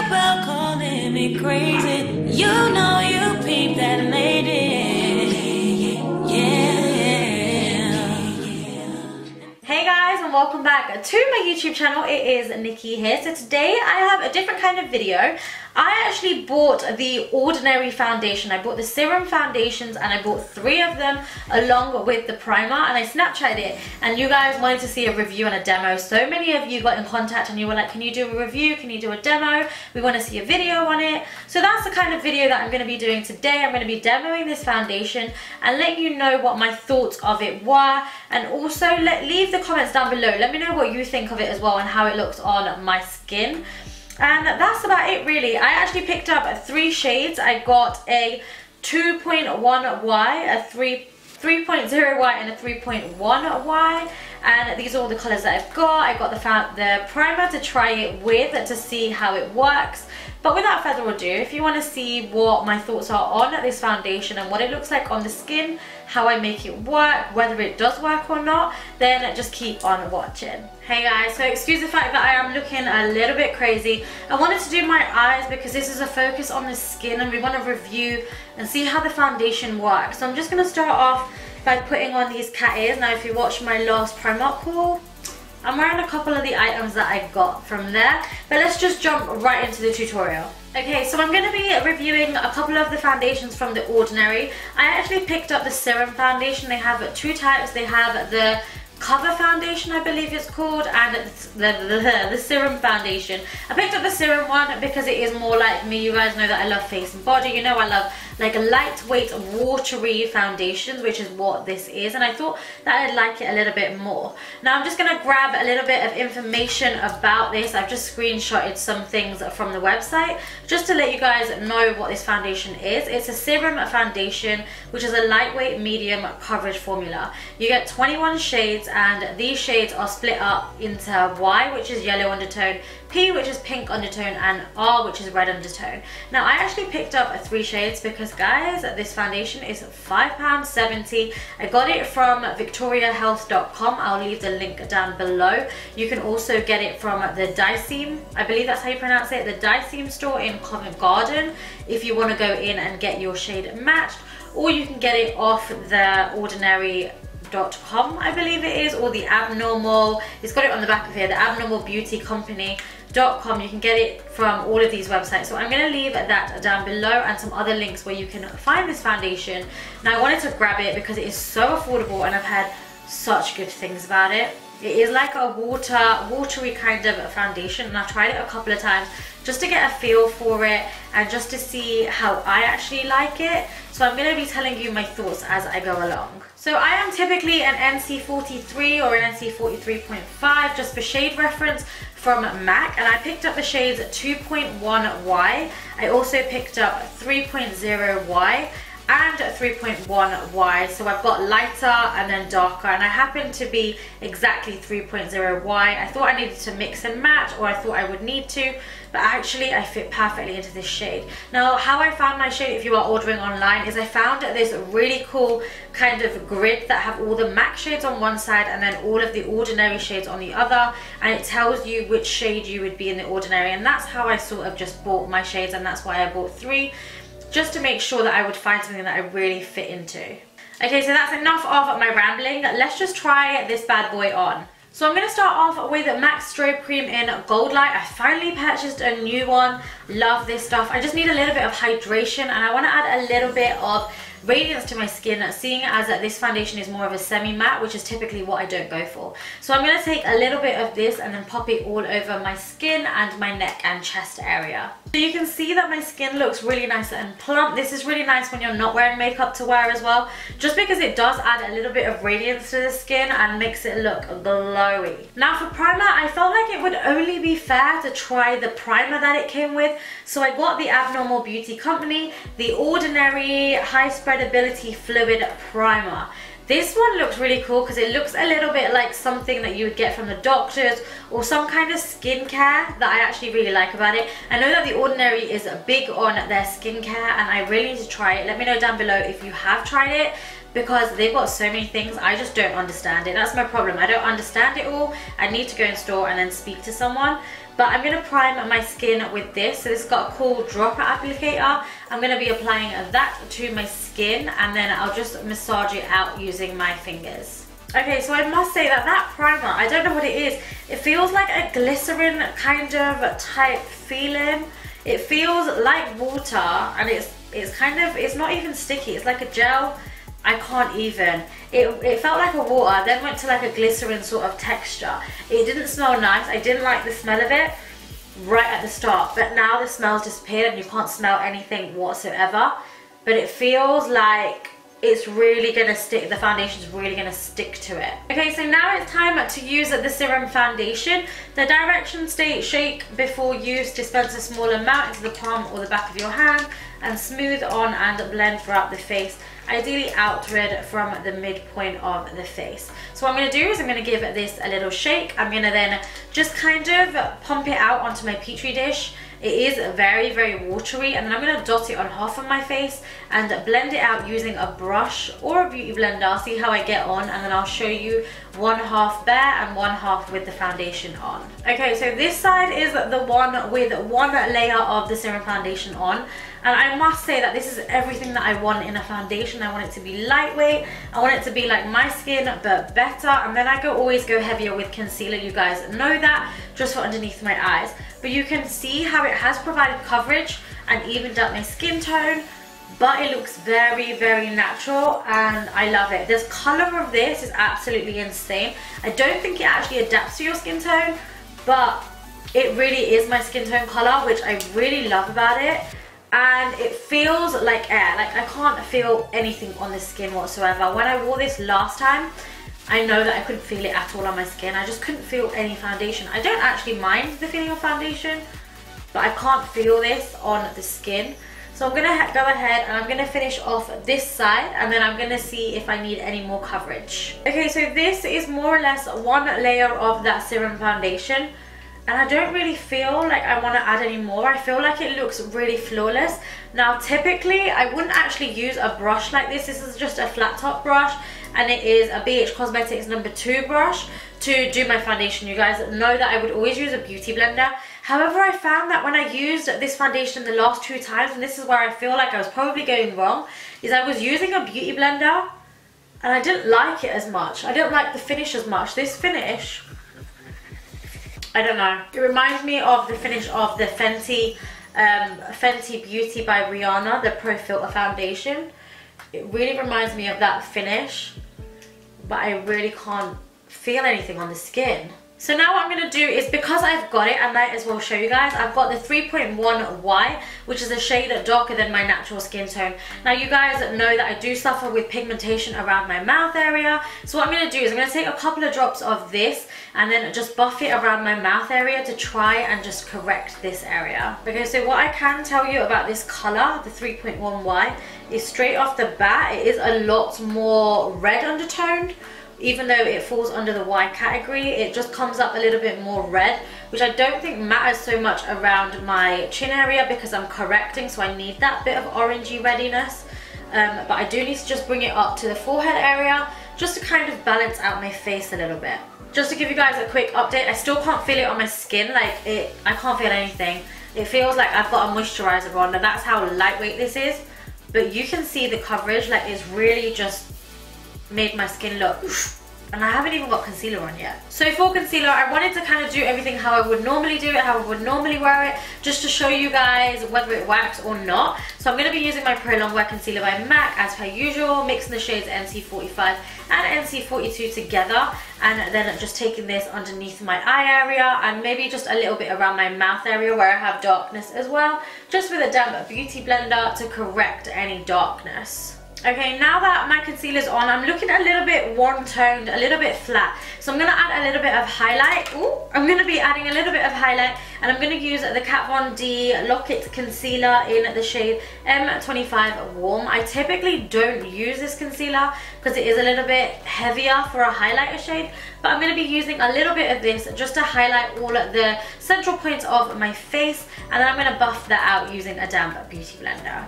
about calling me crazy. You know you peeped that lady. Yeah. Hey guys, and welcome back to my YouTube channel. It is Nikki here. So today I have a different kind of video. I actually bought the Ordinary foundation. I bought the Serum foundations and I bought 3 of them along with the primer, and I Snapchatted it and you guys wanted to see a review and a demo. So many of you got in contact and you were like, can you do a review? Can you do a demo? We want to see a video on it. So that's the kind of video that I'm going to be doing today. I'm going to be demoing this foundation and letting you know what my thoughts of it were, and also leave the comments down below. Let me know what you think of it as well and how it looks on my skin. And that's about it really. I actually picked up 3 shades. I got a 2.1Y, a 3.0Y and a 3.1Y, and these are all the colours that I've got. I got the primer to try it with to see how it works. But without further ado, if you want to see what my thoughts are on this foundation and what it looks like on the skin, how I make it work, whether it does work or not, then just keep on watching. Hey guys, so excuse the fact that I am looking a little bit crazy. I wanted to do my eyes because this is a focus on the skin and we want to review and see how the foundation works. So I'm just going to start off by putting on these cat ears. Now if you watched my last PRIMARK haul, I'm wearing a couple of the items that I got from there, but let's just jump right into the tutorial. Okay, so I'm going to be reviewing a couple of the foundations from the Ordinary. I actually picked up the Serum foundation. They have 2 types. They have the Cover foundation, I believe it's called, and the Serum foundation. I picked up the Serum one because it is more like me. You guys know that I love face and body. You know I love like a lightweight, watery foundation, which is what this is, and I thought that I'd like it a little bit more. Now I'm just going to grab a little bit of information about this. I've just screenshotted some things from the website just to let you guys know what this foundation is. It's a Serum foundation, which is a lightweight medium coverage formula. You get 21 shades, and these shades are split up into Y, which is yellow undertone, P, which is pink undertone, and R, which is red undertone. Now I actually picked up 3 shades because guys, this foundation is £5.70. I got it from victoriahealth.com. I'll leave the link down below. You can also get it from the DECIEM, I believe that's how you pronounce it, the DECIEM store in Covent Garden if you want to go in and get your shade matched, or you can get it off the Ordinary.com, I believe it is, or the Abnormal, it's got it on the back of here, the Abnormal Beauty Company.com. You can get it from all of these websites. So I'm going to leave that down below and some other links where you can find this foundation. Now I wanted to grab it because it is so affordable and I've had such good things about it. It is like a watery kind of foundation, and I've tried it a couple of times just to get a feel for it and just to see how I actually like it. So I'm going to be telling you my thoughts as I go along. So I am typically an NC43 or an NC43.5, just for shade reference, from MAC, and I picked up the shades 2.1Y. I also picked up 3.0Y and 3.1Y, so I've got lighter and then darker, and I happen to be exactly 3.0Y. I thought I needed to mix and match, or I thought I would need to, but actually I fit perfectly into this shade. Now how I found my shade, if you are ordering online, is I found this really cool kind of grid that have all the MAC shades on one side and then all of the Ordinary shades on the other, and it tells you which shade you would be in the Ordinary, and that's how I sort of just bought my shades, and that's why I bought 3, just to make sure that I would find something that I really fit into. Okay, so that's enough of my rambling. Let's just try this bad boy on. So I'm going to start off with MAC Strobe Cream in Goldlite. I finally purchased a new one. Love this stuff. I just need a little bit of hydration, and I want to add a little bit of radiance to my skin, seeing as that this foundation is more of a semi-matte, which is typically what I don't go for. So I'm going to take a little bit of this and then pop it all over my skin and my neck and chest area. So you can see that my skin looks really nice and plump. This is really nice when you're not wearing makeup to wear as well, just because it does add a little bit of radiance to the skin and makes it look glowy. Now for primer, I felt like it would only be fair to try the primer that it came with, so I got the Abnormal Beauty Company, the Ordinary High Spreadability Fluid Primer. This one looks really cool because it looks a little bit like something that you would get from the doctors, or some kind of skincare that I actually really like about it. I know that the Ordinary is big on their skincare and I really need to try it. Let me know down below if you have tried it, because they've got so many things. I just don't understand it. That's my problem. I don't understand it all. I need to go in store and then speak to someone. But I'm going to prime my skin with this. So this has got a cool dropper applicator. I'm going to be applying that to my skin, and then I'll just massage it out using my fingers. Okay, so I must say that that primer, I don't know what it is. It feels like a glycerin kind of type feeling. It feels like water, and it's not even sticky. It's like a gel. I can't even. It felt like a water, then went to like a glycerin sort of texture. It didn't smell nice. I didn't like the smell of it right at the start, but now the smell's disappeared and you can't smell anything whatsoever. But it feels like it's really gonna stick, the foundation's really gonna stick to it. Okay, so now it's time to use the Serum Foundation. The directions state shake before use, dispense a small amount into the palm or the back of your hand, and smooth on and blend throughout the face, ideally outward from the midpoint of the face. So what I'm going to do is I'm going to give this a little shake. I'm going to then just kind of pump it out onto my petri dish. It is very, very watery, and then I'm going to dot it on half of my face and blend it out using a brush or a beauty blender. See how I get on, and then I'll show you one half bare and one half with the foundation on. Okay, so this side is the one with one layer of the Serum Foundation on, and I must say that this is everything that I want in a foundation. I want it to be lightweight, I want it to be like my skin but better, and then I always go heavier with concealer. You guys know that, just for underneath my eyes. But you can see how it has provided coverage and evened out my skin tone, but it looks very, very natural, and I love it. This color of this is absolutely insane. I don't think it actually adapts to your skin tone, but it really is my skin tone color, which I really love about it. And it feels like air. Like, I can't feel anything on the skin whatsoever. When I wore this last time, I know that I couldn't feel it at all on my skin. I just couldn't feel any foundation. I don't actually mind the feeling of foundation, but I can't feel this on the skin. So I'm going to go ahead and I'm going to finish off this side, and then I'm going to see if I need any more coverage. Okay, so this is more or less one layer of that Serum Foundation, and I don't really feel like I want to add any more. I feel like it looks really flawless. Now, typically, I wouldn't actually use a brush like this. This is just a flat top brush, and it is a BH Cosmetics No. 2 brush to do my foundation. You guys know that I would always use a beauty blender. However, I found that when I used this foundation the last 2 times, and this is where I feel like I was probably going wrong, is I was using a beauty blender, and I didn't like it as much. I didn't like the finish as much. This finish, I don't know. It reminds me of the finish of the Fenty Beauty by Rihanna, the Pro Filter Foundation. It really reminds me of that finish, but I really can't feel anything on the skin. So now what I'm going to do is, because I've got it, I might as well show you guys. I've got the 3.1Y, which is a shade darker than my natural skin tone. Now, you guys know that I do suffer with pigmentation around my mouth area. So what I'm going to do is I'm going to take a couple of drops of this and then just buff it around my mouth area to try and just correct this area. Okay, so what I can tell you about this color, the 3.1Y, is straight off the bat, it is a lot more red undertoned. Even though it falls under the Y category, it just comes up a little bit more red, which I don't think matters so much around my chin area because I'm correcting, so I need that bit of orangey readiness. But I do need to just bring it up to the forehead area just to kind of balance out my face a little bit. Just to give you guys a quick update, I still can't feel it on my skin. Like, I can't feel anything. It feels like I've got a moisturizer on, and that's how lightweight this is. But you can see the coverage, like, it's really just made my skin look, and I haven't even got concealer on yet. So for concealer, I wanted to kind of do everything how I would normally do it, how I would normally wear it, just to show you guys whether it works or not. So I'm going to be using my Pro Longwear Concealer by MAC as per usual, mixing the shades NC45 and NC42 together, and then just taking this underneath my eye area and maybe just a little bit around my mouth area where I have darkness as well, just with a damp beauty blender to correct any darkness. Okay, now that my concealer's on, I'm looking a little bit warm-toned, a little bit flat. So I'm going to add a little bit of highlight. Ooh, I'm going to be adding a little bit of highlight, and I'm going to use the Kat Von D Lock-It Concealer in the shade M25 Warm. I typically don't use this concealer because it is a little bit heavier for a highlighter shade, but I'm going to be using a little bit of this just to highlight all the central points of my face, and then I'm going to buff that out using a damp beauty blender.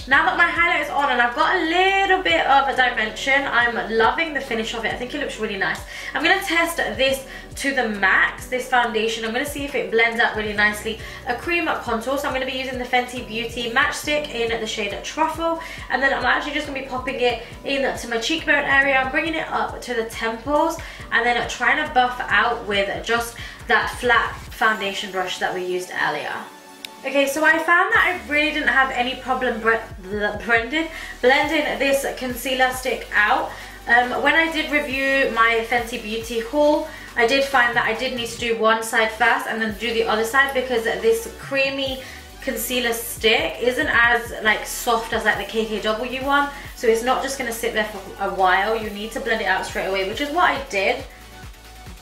Now that my highlight is on and I've got a little bit of a dimension, I'm loving the finish of it. I think it looks really nice. I'm going to test this to the max, this foundation. I'm going to see if it blends out really nicely. A cream contour, so I'm going to be using the Fenty Beauty Matchstick in the shade Truffle. And then I'm actually just going to be popping it into my cheekbone area. I'm bringing it up to the temples and then trying to buff out with just that flat foundation brush that we used earlier. Okay, so I found that I really didn't have any problem blending this concealer stick out. When I did review my Fenty Beauty haul, I did find that I did need to do one side first and then do the other side, because this creamy concealer stick isn't as like soft as like the KKW one, so it's not just going to sit there for a while. You need to blend it out straight away, which is what I did.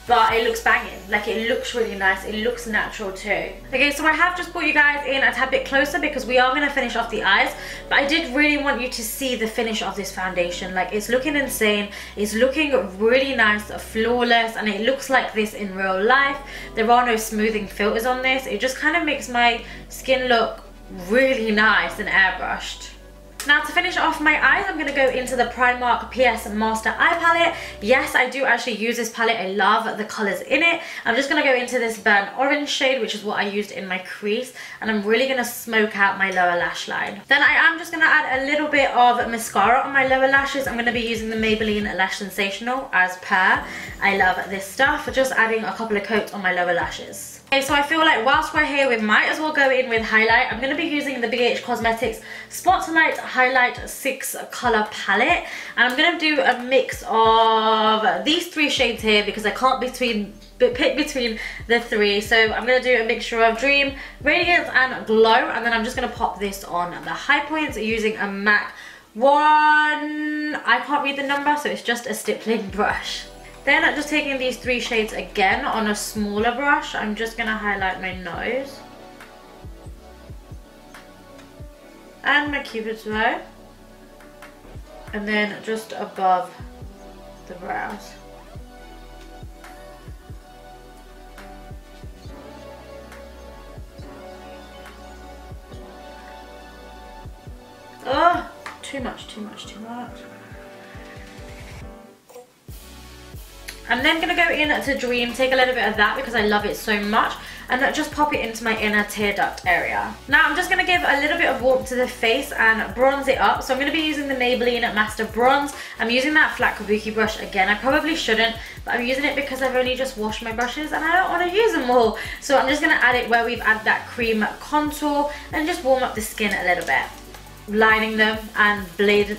But it looks banging, like it looks really nice, it looks natural too. Okay, so I have just brought you guys in a tad bit closer because we are going to finish off the eyes, but I did really want you to see the finish of this foundation. Like, it's looking insane, it's looking really nice, flawless, and it looks like this in real life. There are no smoothing filters on this. It just kind of makes my skin look really nice and airbrushed. Now, to finish off my eyes, I'm going to go into the Primark PS Master Eye Palette. Yes, I do actually use this palette. I love the colours in it. I'm just going to go into this burnt orange shade, which is what I used in my crease. And I'm really going to smoke out my lower lash line. Then I am just going to add a little bit of mascara on my lower lashes. I'm going to be using the Maybelline Lash Sensational as per. I love this stuff. Just adding a couple of coats on my lower lashes. Okay, so I feel like whilst we're here, we might as well go in with highlight. I'm going to be using the BH Cosmetics Spotlight Highlight 6 Colour Palette. And I'm going to do a mix of these three shades here because I can't pick between the three. So I'm going to do a mixture of Dream, Radiance and Glow. And then I'm just going to pop this on the high points using a MAC 1. I can't read the number, so it's just a stippling brush. Then I'm just taking these three shades again on a smaller brush. I'm just going to highlight my nose and my cupid's bow, and then just above the brows. Oh, too much. I'm then going to go in to Dream, take a little bit of that because I love it so much, and just pop it into my inner tear duct area. Now I'm just going to give a little bit of warmth to the face and bronze it up. So I'm going to be using the Maybelline Master Bronze. I'm using that flat kabuki brush again. I probably shouldn't, but I'm using it because I've only just washed my brushes and I don't want to use them all. So I'm just going to add it where we've added that cream contour and just warm up the skin a little bit, lining them and blade.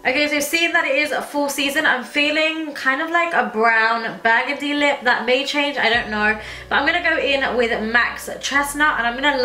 Okay, so seeing that it is a full season, I'm feeling kind of like a brown burgundy lip. That may change, I don't know. But I'm going to go in with MAC's Chestnut and I'm going to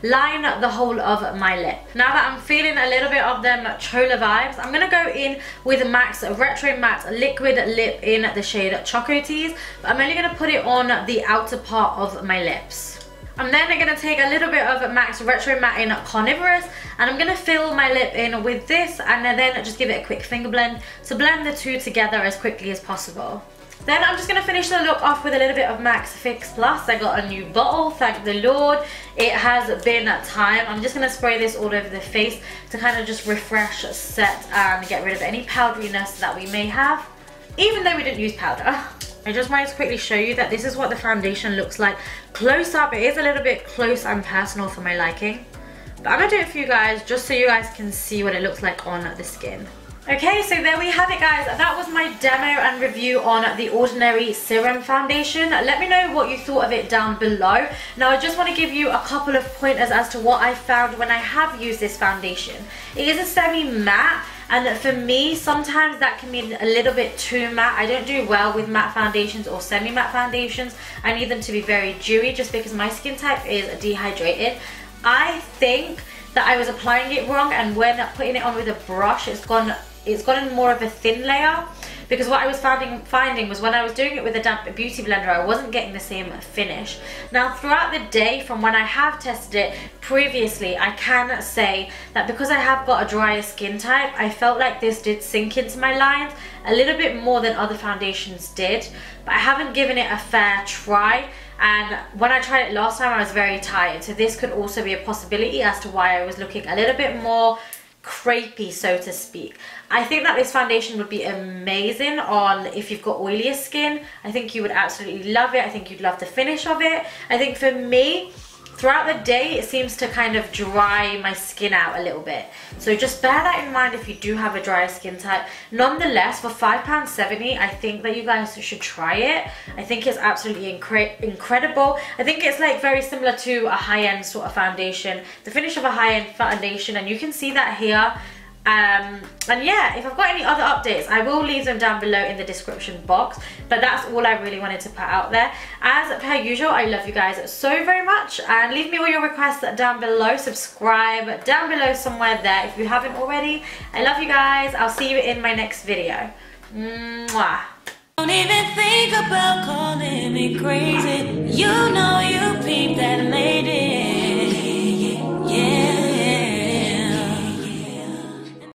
line the whole of my lip. Now that I'm feeling a little bit of them chola vibes, I'm going to go in with MAC's Retro Matte Liquid Lip in the shade Chocotease. But I'm only going to put it on the outer part of my lips. I'm then going to take a little bit of MAC's Retro Matte in Carnivorous, and I'm going to fill my lip in with this and then just give it a quick finger blend to blend the two together as quickly as possible. Then I'm just going to finish the look off with a little bit of MAC's Fix Plus. I got a new bottle, thank the Lord. It has been time. I'm just going to spray this all over the face to kind of just refresh, set and get rid of any powderiness that we may have, even though we didn't use powder. I just wanted to quickly show you that this is what the foundation looks like close up. It is a little bit close and personal for my liking, but I'm going to do it for you guys just so you guys can see what it looks like on the skin. Okay, so there we have it, guys. That was my demo and review on the Ordinary Serum Foundation. Let me know what you thought of it down below. Now, I just want to give you a couple of pointers as to what I found when I have used this foundation. It is a semi-matte, and for me, sometimes that can be a little bit too matte. I don't do well with matte foundations or semi-matte foundations. I need them to be very dewy just because my skin type is dehydrated. I think that I was applying it wrong, and when putting it on with a brush, it's gotten more of a thin layer, because what I was finding was when I was doing it with a damp beauty blender, I wasn't getting the same finish. Now, throughout the day, from when I have tested it previously, I can say that because I have got a drier skin type, I felt like this did sink into my lines a little bit more than other foundations did, but I haven't given it a fair try. and when I tried it last time I was very tired, so this could also be a possibility as to why I was looking a little bit more crepey, so to speak. I think that this foundation would be amazing on if you've got oilier skin. I think you would absolutely love it. I think you'd love the finish of it. I think for me, throughout the day, it seems to kind of dry my skin out a little bit. So just bear that in mind if you do have a drier skin type. Nonetheless, for £5.70, I think that you guys should try it. I think it's absolutely incredible. I think it's like very similar to a high-end sort of foundation. The finish of a high-end foundation, and you can see that here. And yeah, if I've got any other updates, I will leave them down below in the description box, but that's all I really wanted to put out there. As per usual, I love you guys so very much, and leave me all your requests down below. Subscribe down below somewhere there if you haven't already. I love you guys. I'll see you in my next video. Mwah. Don't even think about calling me crazy. You know you peeped that lady.